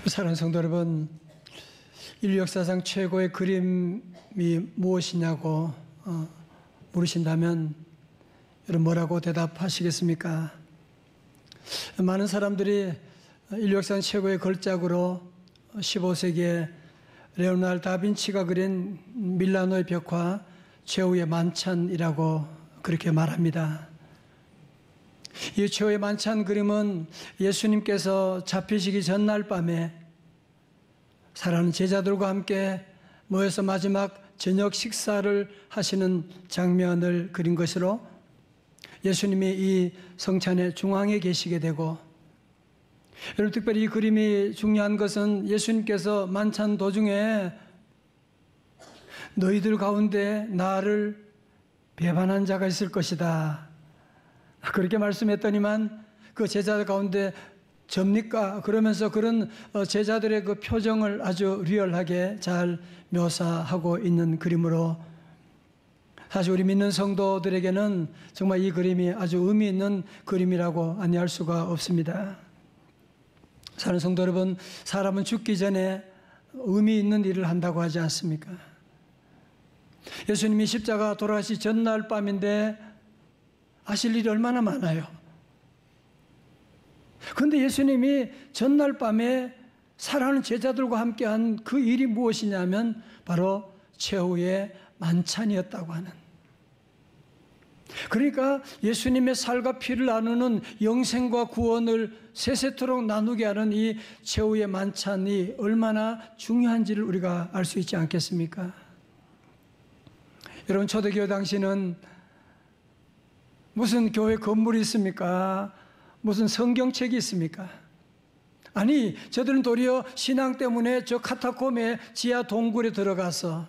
사랑하는 성도 여러분, 인류 역사상 최고의 그림이 무엇이냐고 물으신다면 여러분 뭐라고 대답하시겠습니까? 많은 사람들이 인류 역사상 최고의 걸작으로 15세기에 레오나르도 다빈치가 그린 밀라노의 벽화 최후의 만찬이라고 그렇게 말합니다. 이 최후의 만찬 그림은 예수님께서 잡히시기 전날 밤에 사랑하는 제자들과 함께 모여서 마지막 저녁 식사를 하시는 장면을 그린 것으로 예수님이 이 성찬의 중앙에 계시게 되고, 여러분 특별히 이 그림이 중요한 것은 예수님께서 만찬 도중에 너희들 가운데 나를 배반한 자가 있을 것이다 그렇게 말씀했더니만 그 제자들 가운데 접니까? 그러면서 그런 제자들의 그 표정을 아주 리얼하게 잘 묘사하고 있는 그림으로, 사실 우리 믿는 성도들에게는 정말 이 그림이 아주 의미 있는 그림이라고 아니할 수가 없습니다. 사랑하는 성도 여러분, 사람은 죽기 전에 의미 있는 일을 한다고 하지 않습니까? 예수님이 십자가 돌아가시 전날 밤인데 하실 일이 얼마나 많아요. 그런데 예수님이 전날 밤에 사랑하는 제자들과 함께한 그 일이 무엇이냐면 바로 최후의 만찬이었다고 하는. 그러니까 예수님의 살과 피를 나누는 영생과 구원을 세세토록 나누게 하는 이 최후의 만찬이 얼마나 중요한지를 우리가 알 수 있지 않겠습니까? 여러분, 초대교회 당시는 무슨 교회 건물이 있습니까? 무슨 성경책이 있습니까? 아니, 저들은 도리어 신앙 때문에 저 카타콤의 지하 동굴에 들어가서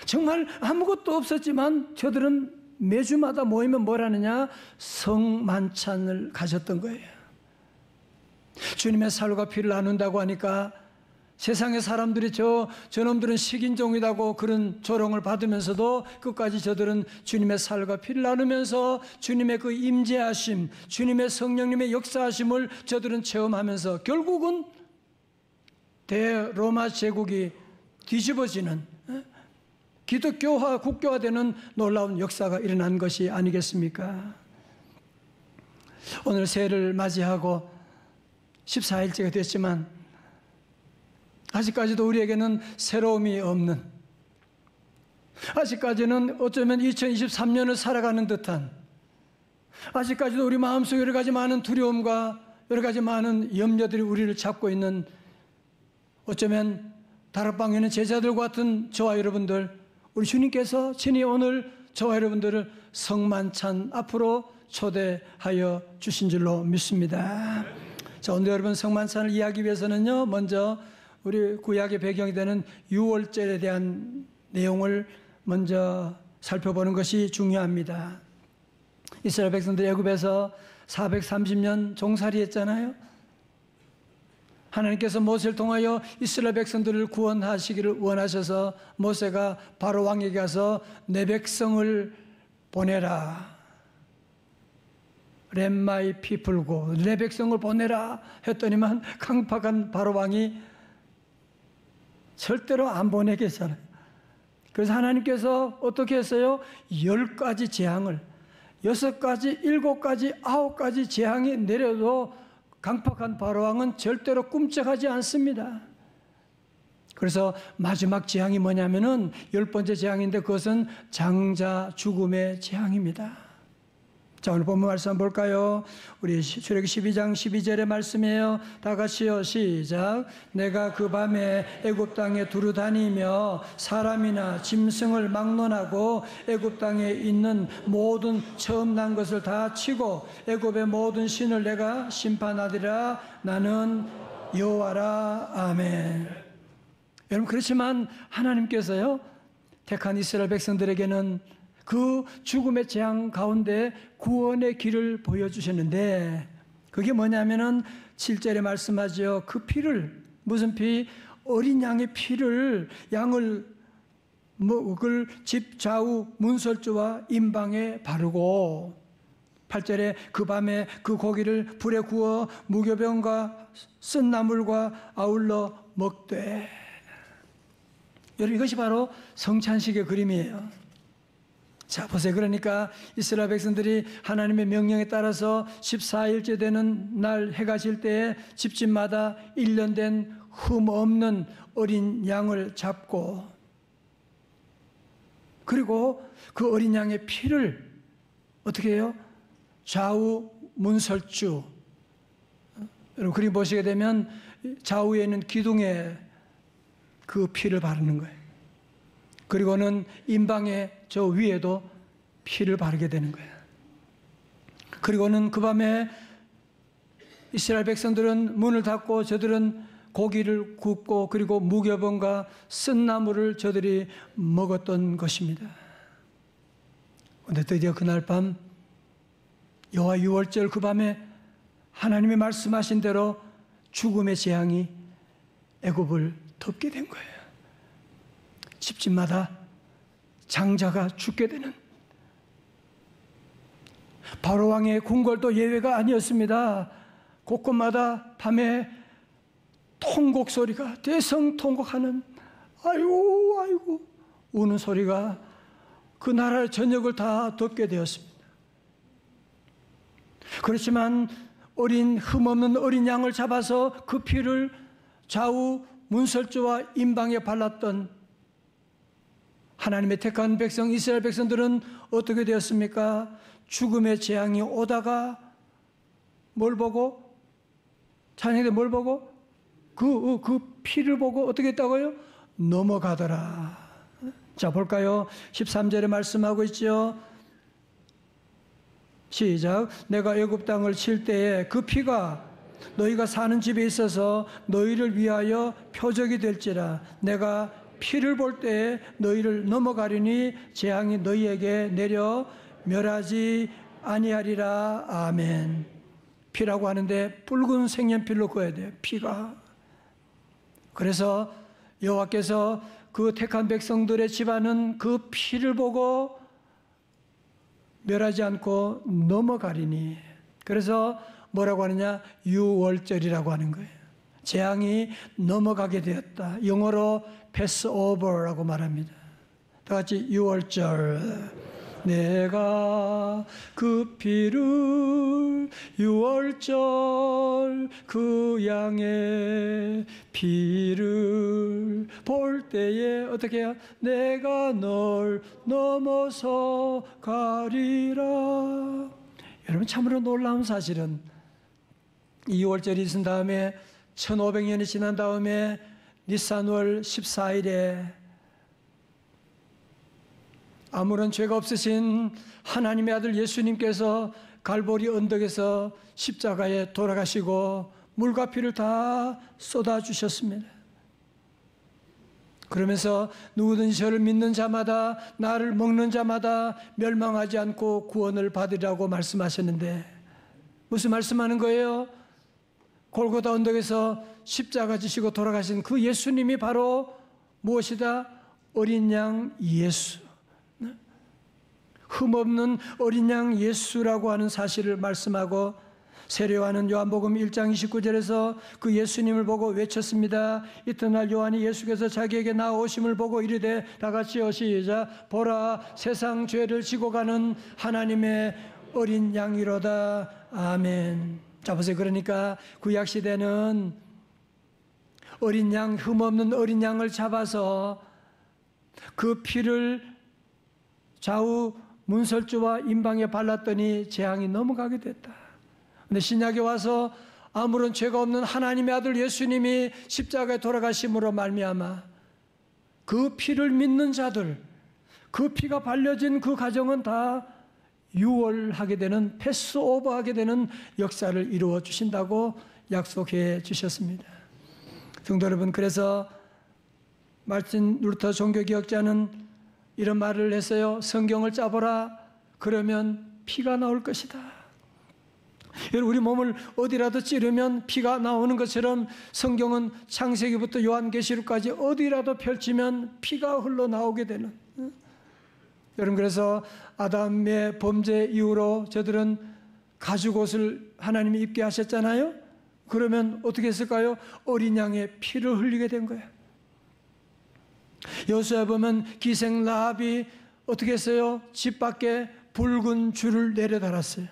정말 아무것도 없었지만 저들은 매주마다 모이면 뭘 하느냐? 성만찬을 가졌던 거예요. 주님의 살과 피를 나눈다고 하니까 세상의 사람들이 저놈들은 식인종이라고 그런 조롱을 받으면서도 끝까지 저들은 주님의 살과 피를 나누면서 주님의 그 임재하심, 주님의 성령님의 역사하심을 저들은 체험하면서 결국은 대로마 제국이 뒤집어지는, 기독교화, 국교화되는 놀라운 역사가 일어난 것이 아니겠습니까? 오늘 새해를 맞이하고 14일째가 됐지만 아직까지도 우리에게는 새로움이 없는, 아직까지는 어쩌면 2023년을 살아가는 듯한, 아직까지도 우리 마음속에 여러 가지 많은 두려움과 여러 가지 많은 염려들이 우리를 잡고 있는, 어쩌면 다락방에 있는 제자들과 같은 저와 여러분들, 우리 주님께서 친히 오늘 저와 여러분들을 성만찬 앞으로 초대하여 주신 줄로 믿습니다. 자, 오늘 여러분 성만찬을 이해하기 위해서는요, 먼저 우리 구약의 배경이 되는 유월절에 대한 내용을 먼저 살펴보는 것이 중요합니다. 이스라엘 백성들이 애굽에서 430년 종살이 했잖아요. 하나님께서 모세를 통하여 이스라엘 백성들을 구원하시기를 원하셔서 모세가 바로 왕에게 가서 내 백성을 보내라. Let my people go. 내 백성을 보내라 했더니만 강팍한 바로 왕이 절대로 안 보내겠잖아요. 그래서 하나님께서 어떻게 했어요? 10가지 재앙을, 6가지, 7가지, 9가지 재앙이 내려도 강팍한 바로왕은 절대로 꿈쩍하지 않습니다. 그래서 마지막 재앙이 뭐냐면은 10번째 재앙인데 그것은 장자 죽음의 재앙입니다. 자, 오늘 본문 말씀 한번 볼까요? 우리 출애굽기 12장 12절의 말씀이에요. 다 같이요, 시작. 내가 그 밤에 애굽 땅에 두루 다니며 사람이나 짐승을 막론하고 애굽 땅에 있는 모든 처음 난 것을 다 치고 애굽의 모든 신을 내가 심판하리라. 나는 여호와라. 아멘. 여러분, 그렇지만 하나님께서요, 택한 이스라엘 백성들에게는 그 죽음의 재앙 가운데 구원의 길을 보여주셨는데, 그게 뭐냐면은 7절에 말씀하죠. 그 피를, 무슨 피? 어린 양의 피를, 양을 먹을 집 좌우 문설주와 임방에 바르고 8절에 그 밤에 그 고기를 불에 구워 무교병과 쓴 나물과 아울러 먹되. 여러분, 이것이 바로 성찬식의 그림이에요. 자, 보세요. 그러니까 이스라엘 백성들이 하나님의 명령에 따라서 14일째 되는 날 해가 질 때에 집집마다 1년 된 흠 없는 어린 양을 잡고, 그리고 그 어린 양의 피를 어떻게 해요? 좌우 문설주, 여러분 그림 보시게 되면 좌우에 있는 기둥에 그 피를 바르는 거예요. 그리고는 임방의 저 위에도 피를 바르게 되는 거예요. 그리고는 그 밤에 이스라엘 백성들은 문을 닫고 저들은 고기를 굽고 그리고 무교병과 쓴 나물을 저들이 먹었던 것입니다. 그런데 드디어 그날 밤 여호와 유월절 그 밤에 하나님이 말씀하신 대로 죽음의 재앙이 애굽을 덮게 된 거예요. 집집마다 장자가 죽게 되는, 바로 왕의 궁궐도 예외가 아니었습니다. 곳곳마다 밤에 통곡 소리가, 대성통곡하는 아이고 아이고 우는 소리가 그 나라의 전역을 다 덮게 되었습니다. 그렇지만 흠없는 어린 양을 잡아서 그 피를 좌우 문설주와 임방에 발랐던 하나님의 택한 백성 이스라엘 백성들은 어떻게 되었습니까? 죽음의 재앙이 오다가 뭘 보고? 찬양대 뭘 보고? 그 피를 보고 어떻게 했다고요? 넘어가더라. 자, 볼까요? 13절에 말씀하고 있죠. 시작. 내가 애굽 땅을 칠 때에 그 피가 너희가 사는 집에 있어서 너희를 위하여 표적이 될지라. 내가 피를 볼 때에 너희를 넘어가리니 재앙이 너희에게 내려 멸하지 아니하리라. 아멘. 피라고 하는데 붉은 색연필로 그어야 돼요. 피가. 그래서 여호와께서 그 택한 백성들의 집안은 그 피를 보고 멸하지 않고 넘어가리니. 그래서 뭐라고 하느냐? 유월절이라고 하는 거예요. 재앙이 넘어가게 되었다. 영어로 패스오버라고 말합니다. 다 같이 유월절. 내가 그 피를 유월절 그 양의 피를 볼 때에 어떻게 해요? 내가 널 넘어서 가리라. 여러분, 참으로 놀라운 사실은 이 유월절이 있은 다음에 1500년이 지난 다음에 니산월 14일에 아무런 죄가 없으신 하나님의 아들 예수님께서 갈보리 언덕에서 십자가에 돌아가시고 물과 피를 다 쏟아주셨습니다. 그러면서 누구든지 저를 믿는 자마다, 나를 먹는 자마다 멸망하지 않고 구원을 받으리라고 말씀하셨는데, 무슨 말씀하는 거예요? 골고다 언덕에서 십자가 지시고 돌아가신 그 예수님이 바로 무엇이다? 어린 양 예수, 흠없는 어린 양 예수라고 하는 사실을 말씀하고, 세례요한은 요한복음 1장 29절에서 그 예수님을 보고 외쳤습니다. 이튿날 요한이 예수께서 자기에게 나오심을 보고 이르되, 다 같이요 시작. 보라, 세상 죄를 지고 가는 하나님의 어린 양이로다. 아멘. 자, 보세요. 그러니까 구약 시대는 어린 양, 흠없는 어린 양을 잡아서 그 피를 좌우 문설주와 임방에 발랐더니 재앙이 넘어가게 됐다. 근데 신약에 와서 아무런 죄가 없는 하나님의 아들 예수님이 십자가에 돌아가심으로 말미암아 그 피를 믿는 자들, 그 피가 발려진 그 가정은 다 유월하게 되는, 패스오버하게 되는 역사를 이루어 주신다고 약속해 주셨습니다. 성도 여러분, 그래서 마틴 루터 종교개혁자는 이런 말을 했어요. 성경을 짜보라. 그러면 피가 나올 것이다. 여러분, 우리 몸을 어디라도 찌르면 피가 나오는 것처럼 성경은 창세기부터 요한계시록까지 어디라도 펼치면 피가 흘러나오게 되는. 여러분, 그래서 아담의 범죄 이후로 저들은 가죽옷을 하나님이 입게 하셨잖아요. 그러면 어떻게 했을까요? 어린 양의 피를 흘리게 된 거예요. 여호수아에 보면 기생 라합이 어떻게 했어요? 집 밖에 붉은 줄을 내려달았어요.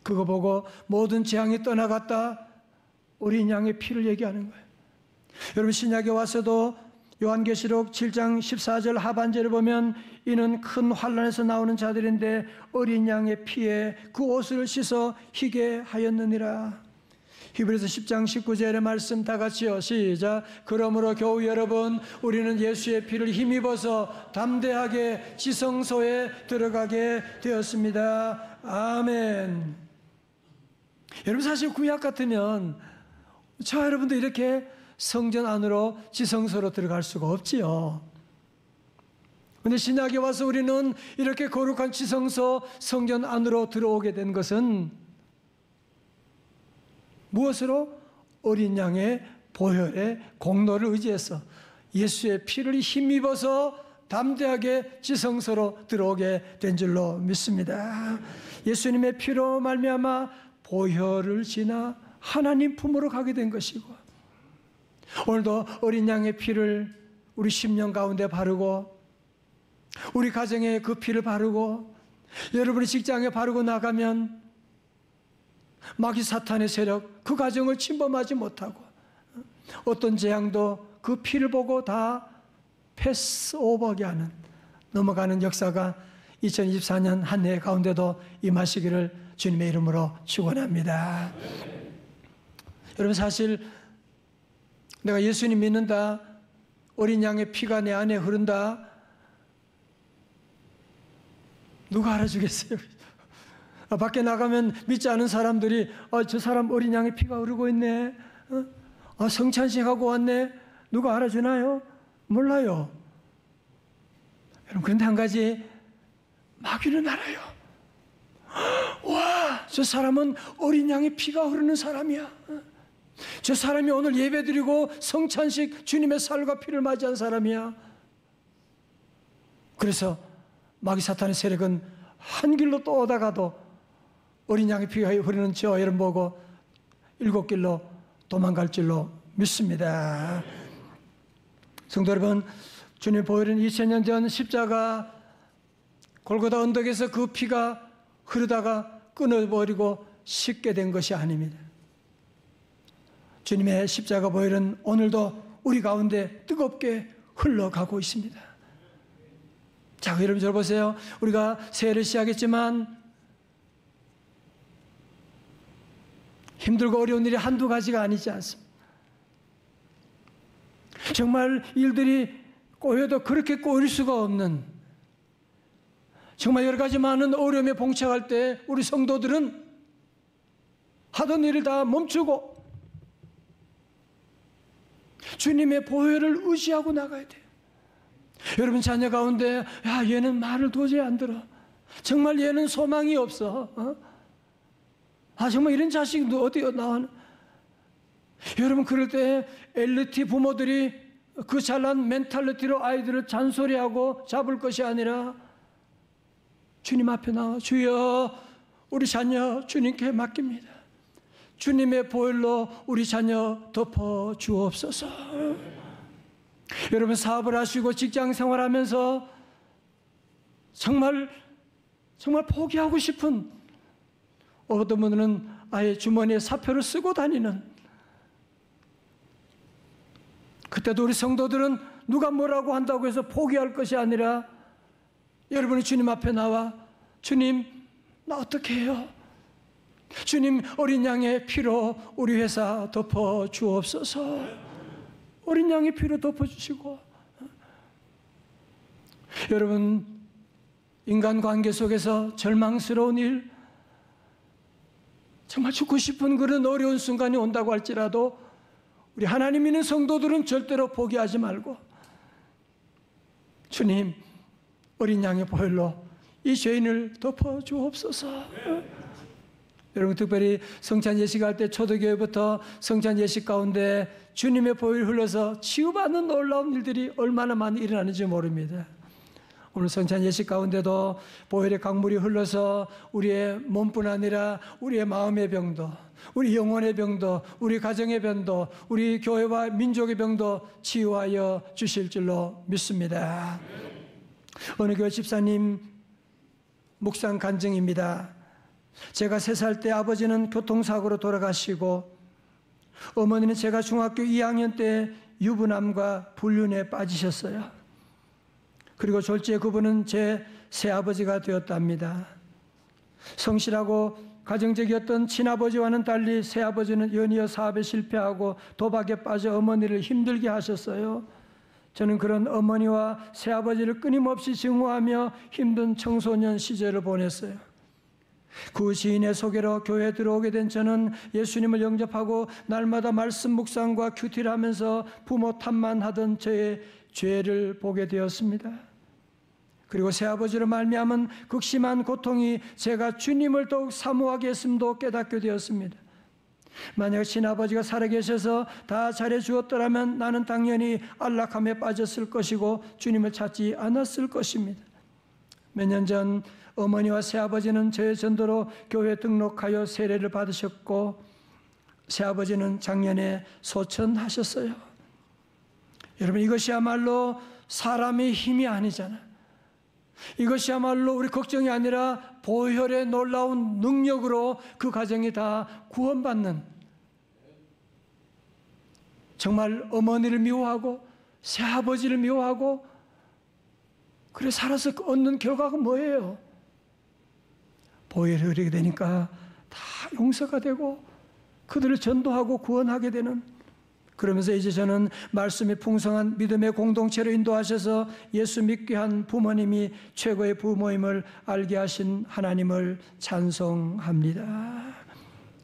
그거 보고 모든 재앙이 떠나갔다. 어린 양의 피를 얘기하는 거예요. 여러분, 신약에 와서도 요한계시록 7장 14절 하반절을 보면 이는 큰 환난에서 나오는 자들인데 어린 양의 피에 그 옷을 씻어 희게 하였느니라. 히브리서 10장 19절의 말씀 다 같이요. 시작. 그러므로 겨우 여러분, 우리는 예수의 피를 힘입어서 담대하게 지성소에 들어가게 되었습니다. 아멘. 여러분, 사실 구약 같으면 저와 여러분도 이렇게 성전 안으로 지성소로 들어갈 수가 없지요. 그런데 신약에 와서 우리는 이렇게 거룩한 지성소 성전 안으로 들어오게 된 것은 무엇으로? 어린 양의 보혈의 공로를 의지해서 예수의 피를 힘입어서 담대하게 지성소로 들어오게 된 줄로 믿습니다. 예수님의 피로 말미암아 보혈을 지나 하나님 품으로 가게 된 것이고, 오늘도 어린 양의 피를 우리 심령 가운데 바르고, 우리 가정에 그 피를 바르고, 여러분이 직장에 바르고 나가면 마귀 사탄의 세력, 그 가정을 침범하지 못하고 어떤 재앙도 그 피를 보고 다 패스오버하게 하는, 넘어가는 역사가 2024년 한 해 가운데도 임하시기를 주님의 이름으로 축원합니다. 여러분, 사실 내가 예수님 믿는다, 어린 양의 피가 내 안에 흐른다, 누가 알아주겠어요? 밖에 나가면 믿지 않은 사람들이 저 사람 어린 양의 피가 흐르고 있네, 성찬식하고 왔네, 누가 알아주나요? 몰라요. 여러분, 그런데 한 가지 마귀는 알아요. 와, 저 사람은 어린 양의 피가 흐르는 사람이야. 저 사람이 오늘 예배드리고 성찬식 주님의 살과 피를 맞이한 사람이야. 그래서 마귀 사탄의 세력은 한 길로 또 오다가도 어린 양의 피가 흐르는 저 여러분 보고 7길로 도망갈 줄로 믿습니다. 성도 여러분, 주님의 보혈은 2000년 전 십자가 골고다 언덕에서 그 피가 흐르다가 끊어버리고 씻게 된 것이 아닙니다. 주님의 십자가 보혈은 오늘도 우리 가운데 뜨겁게 흘러가고 있습니다. 자, 여러분 저 보세요. 우리가 새해를 시작했지만 힘들고 어려운 일이 한두 가지가 아니지 않습니다. 정말 일들이 꼬여도 그렇게 꼬일 수가 없는, 정말 여러 가지 많은 어려움에 봉착할 때 우리 성도들은 하던 일을 다 멈추고 주님의 보혈을 의지하고 나가야 돼요. 여러분 자녀 가운데 얘는 말을 도저히 안 들어, 정말 얘는 소망이 없어, 정말 이런 자식도 어디 나오나. 여러분, 그럴 때 엘리트 부모들이 그 잘난 멘탈리티로 아이들을 잔소리하고 잡을 것이 아니라 주님 앞에 나와, 주여 우리 자녀 주님께 맡깁니다. 주님의 보혈로 우리 자녀 덮어 주옵소서. 여러분, 사업을 하시고 직장 생활하면서 정말 포기하고 싶은, 어떤 분들은 아예 주머니에 사표를 쓰고 다니는, 그때도 우리 성도들은 누가 뭐라고 한다고 해서 포기할 것이 아니라 여러분이 주님 앞에 나와, 주님 나 어떻게 해요? 주님, 어린 양의 피로 우리 회사 덮어 주옵소서. 어린 양의 피로 덮어주시고. 여러분, 인간관계 속에서 절망스러운 일, 정말 죽고 싶은 그런 어려운 순간이 온다고 할지라도 우리 하나님 믿는 성도들은 절대로 포기하지 말고, 주님 어린 양의 보혈로 이 죄인을 덮어 주옵소서. 여러분, 특별히 성찬 예식할 때 초대교회부터 성찬 예식 가운데 주님의 보혈 흘러서 치유받는 놀라운 일들이 얼마나 많이 일어나는지 모릅니다. 오늘 성찬 예식 가운데도 보혈의 강물이 흘러서 우리의 몸뿐 아니라 우리의 마음의 병도, 우리 영혼의 병도, 우리 가정의 병도, 우리 교회와 민족의 병도 치유하여 주실 줄로 믿습니다. 어느 교회 집사님 묵상 간증입니다. 제가 3살 때 아버지는 교통사고로 돌아가시고 어머니는 제가 중학교 2학년 때 유부남과 불륜에 빠지셨어요. 그리고 졸지에 그분은 제 새아버지가 되었답니다. 성실하고 가정적이었던 친아버지와는 달리 새아버지는 연이어 사업에 실패하고 도박에 빠져 어머니를 힘들게 하셨어요. 저는 그런 어머니와 새아버지를 끊임없이 증오하며 힘든 청소년 시절을 보냈어요. 그 지인의 소개로 교회에 들어오게 된 저는 예수님을 영접하고 날마다 말씀 묵상과 큐티를 하면서 부모 탓만 하던 저의 죄를 보게 되었습니다. 그리고 새아버지로 말미암은 극심한 고통이 제가 주님을 더욱 사모하게 했음도 깨닫게 되었습니다. 만약 친아버지가 살아계셔서 다 잘해주었더라면 나는 당연히 안락함에 빠졌을 것이고 주님을 찾지 않았을 것입니다. 몇 년 전 어머니와 새아버지는 저의 전도로 교회 등록하여 세례를 받으셨고 새아버지는 작년에 소천하셨어요. 여러분, 이것이야말로 사람의 힘이 아니잖아요. 이것이야말로 우리 걱정이 아니라 보혈의 놀라운 능력으로 그 가정이 다 구원받는, 정말 어머니를 미워하고 새아버지를 미워하고 그래 살아서 얻는 결과가 뭐예요? 보혈이 흐르게 되니까 다 용서가 되고 그들을 전도하고 구원하게 되는, 그러면서 이제 저는 말씀이 풍성한 믿음의 공동체로 인도하셔서 예수 믿게 한 부모님이 최고의 부모임을 알게 하신 하나님을 찬송합니다.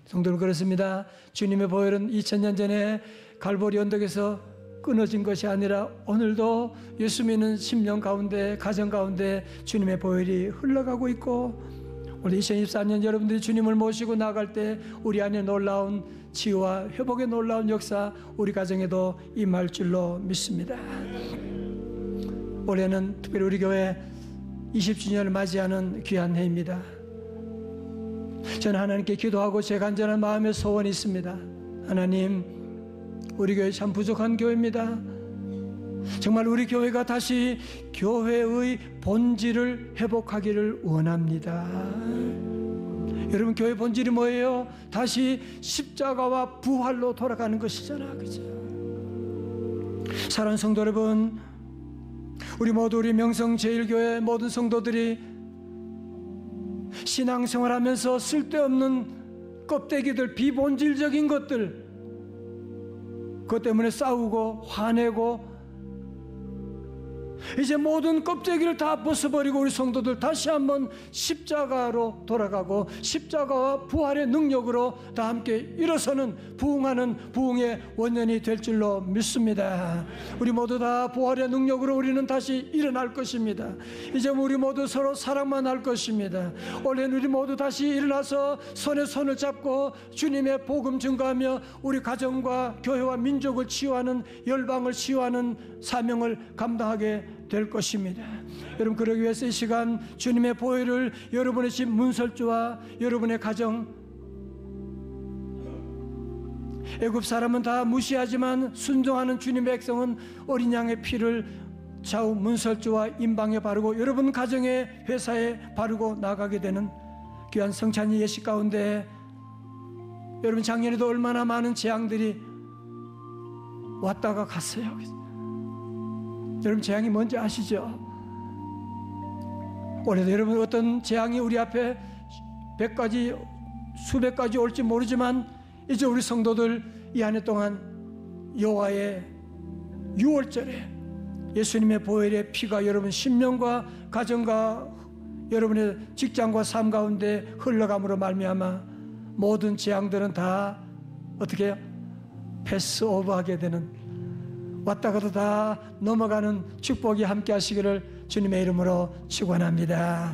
성도는 그렇습니다. 주님의 보혈은 2000년 전에 갈보리 언덕에서 끊어진 것이 아니라 오늘도 예수 믿는 심령 가운데, 가정 가운데 주님의 보혈이 흘러가고 있고, 오늘 2024년 여러분들이 주님을 모시고 나갈 때 우리 안에 놀라운 치유와 회복의 놀라운 역사 우리 가정에도 임할 줄로 믿습니다. 올해는 특별히 우리 교회 20주년을 맞이하는 귀한 해입니다. 저는 하나님께 기도하고 제 간절한 마음의 소원이 있습니다. 하나님, 우리 교회 참 부족한 교회입니다. 정말 우리 교회가 다시 교회의 본질을 회복하기를 원합니다. 여러분, 교회 본질이 뭐예요? 다시 십자가와 부활로 돌아가는 것이잖아, 그죠? 사랑하는 성도 여러분, 우리 모두 우리 명성제일교회 모든 성도들이 신앙생활하면서 쓸데없는 껍데기들, 비본질적인 것들, 그것 때문에 싸우고 화내고, 이제 모든 껍데기를 다 벗어버리고 우리 성도들 다시 한번 십자가로 돌아가고 십자가와 부활의 능력으로 다 함께 일어서는 부흥하는 부흥의 원년이 될 줄로 믿습니다. 우리 모두 다 부활의 능력으로 우리는 다시 일어날 것입니다. 이제 우리 모두 서로 사랑만 할 것입니다. 올해는 우리 모두 다시 일어나서 손에 손을 잡고 주님의 복음 증거하며 우리 가정과 교회와 민족을 치유하는, 열방을 치유하는 사명을 감당하게 될 것입니다. 여러분, 그러기 위해서 이 시간 주님의 보혈을 여러분의 집 문설주와 여러분의 가정, 애굽 사람은 다 무시하지만 순종하는 주님의 백성은 어린 양의 피를 좌우 문설주와 임방에 바르고 여러분 가정의 회사에 바르고 나가게 되는 귀한 성찬이 예식 가운데, 여러분 작년에도 얼마나 많은 재앙들이 왔다가 갔어요. 여러분, 재앙이 뭔지 아시죠? 올해도 여러분 어떤 재앙이 우리 앞에 100가지, 수백 가지 올지 모르지만 이제 우리 성도들 이 한 해 동안 여호와의 유월절에 예수님의 보혈의 피가 여러분 심령과 가정과 여러분의 직장과 삶 가운데 흘러감으로 말미암아 모든 재앙들은 다 어떻게 해요? 패스오버하게 되는, 왔다 가도 다 넘어가는 축복이 함께 하시기를 주님의 이름으로 축원합니다.